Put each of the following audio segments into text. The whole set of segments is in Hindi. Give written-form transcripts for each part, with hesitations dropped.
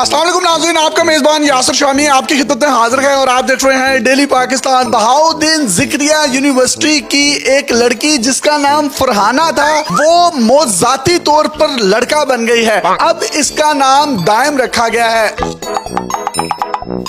अस्सलाम वालेकुम नाज़रीन, आपका मेजबान यासिर शामी आपकी खिदमत में हाजिर है और आप देख रहे हैं डेली पाकिस्तान। बहाउद्दीन ज़िक्रिया यूनिवर्सिटी की एक लड़की जिसका नाम फरहाना था, वो मौज़ाती तौर पर लड़का बन गई है। अब इसका नाम दायम रखा गया है।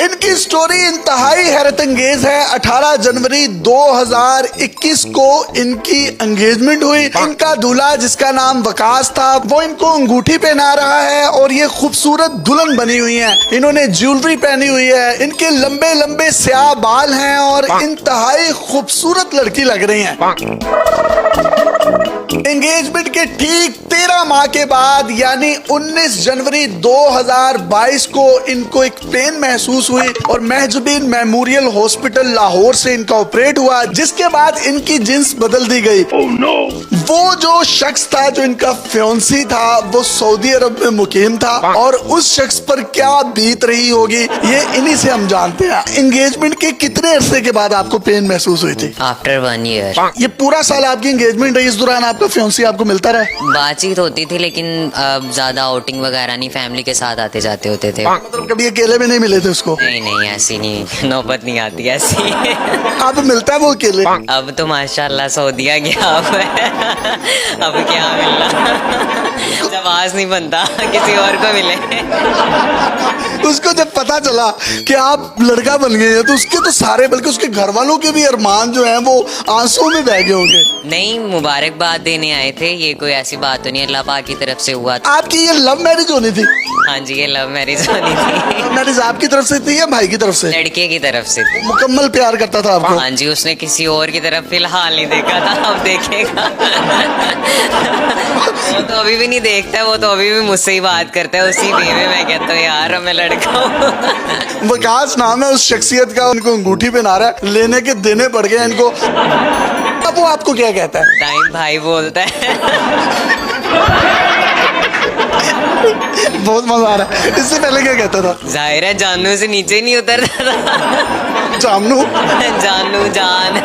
इनकी स्टोरी इंतहाई हैरत अंगेज है। 18 जनवरी 2021 को इनकी एंगेजमेंट हुई। इनका दूल्हा जिसका नाम वकास था, वो इनको अंगूठी पहना रहा है और ये खूबसूरत दुल्हन बनी हुई है। इन्होंने ज्वेलरी पहनी हुई है, इनके लंबे लंबे स्याह बाल हैं और इंतहाई खूबसूरत लड़की लग रही है। एंगेजमेंट के ठीक 13 माह के बाद यानी 19 जनवरी 2022 को इनको एक पेन महसूस हुई और महजुबीन मेमोरियल हॉस्पिटल लाहौर से इनका ऑपरेट हुआ, जिसके बाद इनकी जिन्स बदल दी गई। वो जो शख्स था जो इनका फियांसी था, वो सऊदी अरब में मुकीम था और उस शख्स पर क्या बीत रही होगी ये इन्हीं से हम जानते हैं। एंगेजमेंट के कितने अरसे के बाद आपको पेन महसूस हुई थी? After 1 year. ये पूरा साल आपकी एंगेजमेंट रही, इस दौरान आपका फियांसी आपको मिलता रहा? बातचीत होती थी लेकिन अब ज्यादा आउटिंग वगैरह नहीं, फैमिली के साथ आते जाते होते थे। मतलब कभी अकेले में नहीं मिले थे उसको? नहीं ऐसी नहीं, नौबत नहीं आती ऐसी। अब मिलता है वो अकेले? अब तो माशाल्लाह सऊदिया गया अब क्या मिलना, जब आज नहीं बनता किसी और को मिले। उसको जब पता चला कि आप लड़का बन गए हैं तो उसके तो सारे, बल्कि उसके घर वालों के भी अरमान जो हैं वो आंसू में बह गए होंगे। नहीं, मुबारकबाद देने आए थे, ये कोई ऐसी बात तो नहीं, अल्लाह पाक की तरफ से हुआ। आपकी ये लव मैरिज होनी थी? हाँ जी, ये लव मैरिज होनी थी। लव मैरिज आपकी तरफ से थी या भाई की तरफ से? लड़के की तरफ से थी। मुकम्मल प्यार करता था आपको? हाँ जी, उसने किसी और की तरफ फिलहाल नहीं देखा था, अब देखेगा। वो तो अभी भी नहीं देखता है, वो तो अभी भी मुझसे ही बात करता है उसी वे में। मैं कहता हूँ यार मैं लड़का हूँ। वकास नाम है उस शख्सियत का, उनको अंगूठी पहना रहा है, लेने के देने पड़ गए इनको। अब वो आपको क्या कहता है? टाइम भाई बोलता है। बहुत मजा आ रहा है। इससे पहले क्या कहता था? जाहिर है जानू से नीचे ही नहीं उतरता था। जानू जानू जान।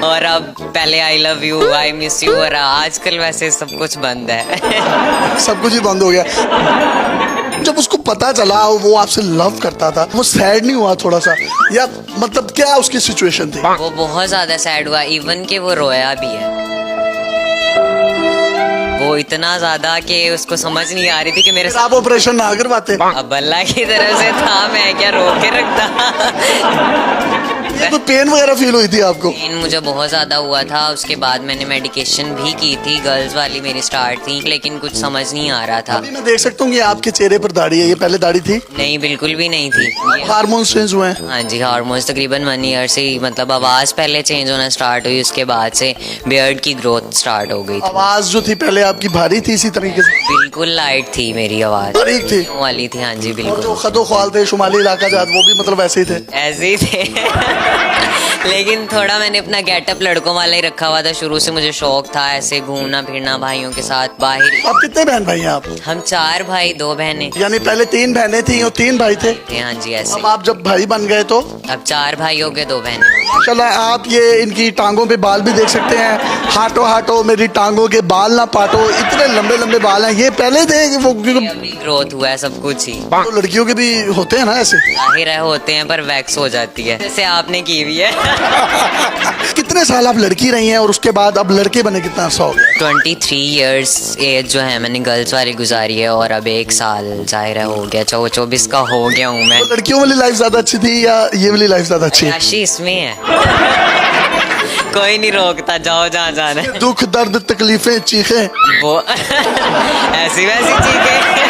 और अब पहले I love you, I miss you, और आजकल वैसे सब कुछ बंद है। सब कुछ ही बंद हो गया। जब उसको पता चला वो आपसे लव करता था, वो सैड नहीं हुआ थोड़ा सा, या मतलब क्या उसकी सिचुएशन थी? वो बहुत ज्यादा सैड हुआ, इवन के वो रोया भी है। वो इतना ज्यादा कि उसको समझ नहीं आ रही थी कि मेरे साथ। आप ऑपरेशन ना करवाते? अब अल्लाह की तरफ से था, मैं क्या रोक के रखता। तो पेन वगैरह फील हुई थी आपको? पेन मुझे बहुत ज्यादा हुआ था। उसके बाद मैंने मेडिकेशन भी की थी, गर्ल्स वाली मेरी स्टार्ट थी, लेकिन कुछ समझ नहीं आ रहा था। अभी मैं देख सकता हूँ कि आपके चेहरे पर दाढ़ी है, ये पहले दाढ़ी थी? नहीं, बिल्कुल भी नहीं थी। हार्मोन्स चेंज हुए हैं? हाँ जी, हार्मोन्स तकरीबन 1 ईयर से ही, मतलब आवाज पहले चेंज होना स्टार्ट हुई, उसके बाद से बियर्ड की ग्रोथ स्टार्ट हो गई थी। आवाज जो थी पहले आपकी भारी थी इसी तरीके से? बिल्कुल लाइट थी मेरी आवाज, बारीक थी वाली थी। हाँ जी और बिल्कुल। जो खदो ख्वाल थे शुमाली इलाका जात, वो भी मतलब ऐसे ही थे? ऐसे ही थे। लेकिन थोड़ा मैंने अपना गेटअप लड़कों वाला ही रखा हुआ था, शुरू से मुझे शौक था ऐसे घूमना फिरना भाइयों के साथ बाहर। आप कितने बहन भाई हैं आप? हम 4 भाई 2 बहनें। यानी पहले 3 बहनें थी और 3 भाई थे? हाँ जी ऐसे। अब आप जब भाई बन गए तो? अब 4 भाइयों के 2 बहनें। माशाल्लाह, आप ये इनकी टांगों पे बाल भी देख सकते हैं। हाटो हाटो मेरी टांगों के बाल ना पाटो, इतने लंबे लंबे बाल हैं। ये पहले थे कि वो अभी ग्रोथ हुआ है सब कुछ ही। तो लड़कियों के भी होते हैं ना ऐसे? जाहिर है होते हैं, पर वैक्स हो जाती है, जैसे आपने की हुई है। कितने साल आप लड़की रही हैं और उसके बाद अब लड़के बने कितना अर्सा हो गया? 23 इयर्स एज जो है मैंने गर्ल्स वाली गुजारी है, और अब 1 साल जाहिर है हो गया, 24 का हो गया हूँ मैं। तो लड़कियों वाली लाइफ ज्यादा अच्छी थी या ये वाली लाइफ ज्यादा अच्छी है? राशि इसमें है। कोई नहीं रोकता, जाओ जहाँ जाना है। दुख दर्द तकलीफें चीखें वो ऐसी वैसी चीजें।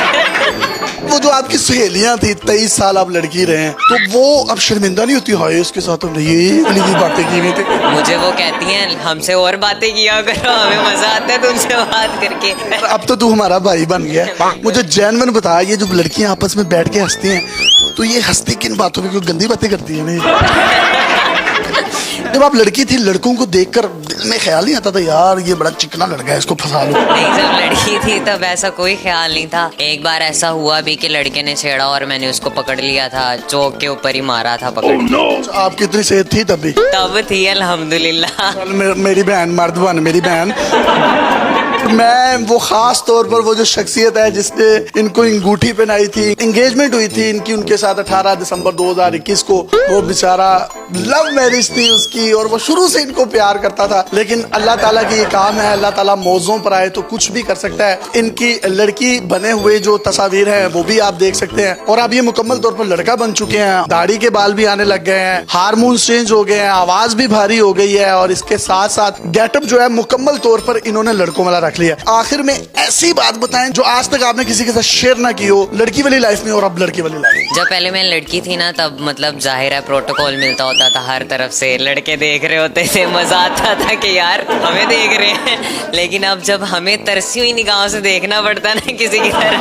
वो जो आपकी सहेलियां थी, 23 साल आप लड़की रहे हैं, तो वो अब शर्मिंदा नहीं होती? हाय उसके साथ हमने ये वाली भी बातें की हुई थी। मुझे वो कहती हैं हमसे और बातें किया करो, हमें मजा आता है तुमसे बात करके। अब तो तू हमारा भाई बन गया। मुझे जैनवन बता, ये जो लड़कियां आपस में बैठ के हंसती हैं, तो ये हंसती किन बातों पे? कोई गंदी बातें करती है नहीं? जब आप लड़की थी, लड़कों को देखकर दिल में ख्याल नहीं आता था यार ये बड़ा चिकना लड़का है, इसको फंसा लो? नहीं, जब लड़की थी तब ऐसा कोई ख्याल नहीं था। एक बार ऐसा हुआ भी कि लड़के ने छेड़ा और मैंने उसको पकड़ लिया था, चौक के ऊपर ही मारा था पकड़। आप कितनी सेहत थी तब भी? तब थी अल्हम्दुलिल्लाह। मेरी बहन, मर्द बन मेरी बहन। मैं वो खास तौर पर वो जो शख्सियत है जिसने इनको अंगूठी पहनाई थी, एंगेजमेंट हुई थी इनकी उनके साथ 18 दिसंबर 2021 को। वो बेचारा लव मैरिज थी उसकी और वो शुरू से इनको प्यार करता था, लेकिन अल्लाह ताला की ये काम है, अल्लाह ताला मौजों पर आए तो कुछ भी कर सकता है। इनकी लड़की बने हुए जो तस्वीर हैं वो भी आप देख सकते हैं और अब ये मुकम्मल तौर पर लड़का बन चुके हैं। दाढ़ी के बाल भी आने लग गए हैं, हार्मोन्स चेंज हो गए हैं, आवाज भी भारी हो गई है और इसके साथ साथ गेटअप जो है मुकम्मल तौर पर इन्होंने लड़कों वाला रख लिया। आखिर में ऐसी बात बताएं जो आज तक आपने किसी के साथ शेयर ना की हो, लड़की वाली लाइफ में और अब लड़की वाली लाइफ। जब पहले मैं लड़की थी ना तब मतलब जाहिर है प्रोटोकॉल मिलता होता था हर तरफ से, लड़के देख रहे होते थे, मजा आता था कि यार हमें देख रहे हैं। लेकिन अब जब हमें तरसी हुई निगाहों से देखना पड़ता है ना किसी की तरह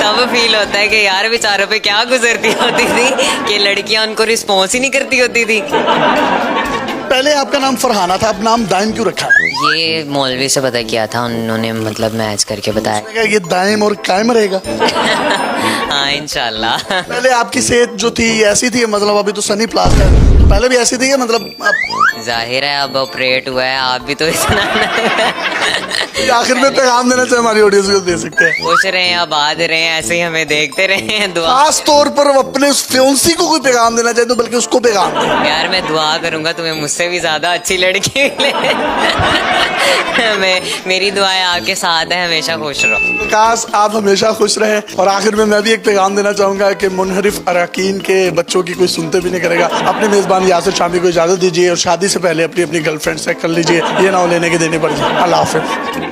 तब फील होता है कि यार बेचारों पे क्या गुजरती होती थी कि लड़कियां उनको रिस्पॉन्स ही नहीं करती होती थी। पहले आपका नाम फरहाना था, अब नाम दाइम क्यों रखा? ये मौलवी से पता किया था, उन्होंने मतलब मैच करके बताया। ये दाइम और कायम रहेगा। हाँ इंशाल्लाह। पहले आपकी सेहत जो थी ऐसी थी, मतलब अभी तो सनी प्लास है, तो पहले भी ऐसी थी मतलब जाहिर है अब ऑपरेट हुआ है, आप भी तो इतना आखिर में पैगाम देना चाहिए हमारी ऑडियंस को, दे सकते हैं। खुश रहे आबाद रहे, ऐसे ही हमें देखते रहे। दुआ खास तौर पर अपने उस फ्योंसी को कोई पैगाम देना चाहिए तो बल्कि उसको पैगाम दें। यार मैं दुआ करूंगा तुम्हें मुझसे भी ज्यादा अच्छी लड़की मिले। मेरी दुआएं आपके साथ है, हमेशा खुश रहो। काश आप हमेशा खुश रहे। और आखिर में मैं भी एक पैगाम देना चाहूंगा कि मुनहरिफ अरकान के बच्चों की कोई सुनते भी नहीं करेगा। अपने मेजबान यासिर शामी को इजाजत दीजिए और शादी से पहले अपनी अपनी गर्लफ्रेंड से कर लीजिए, ये ना हो लेने के देने पड़ जाए। अल्लाह हाफिज़।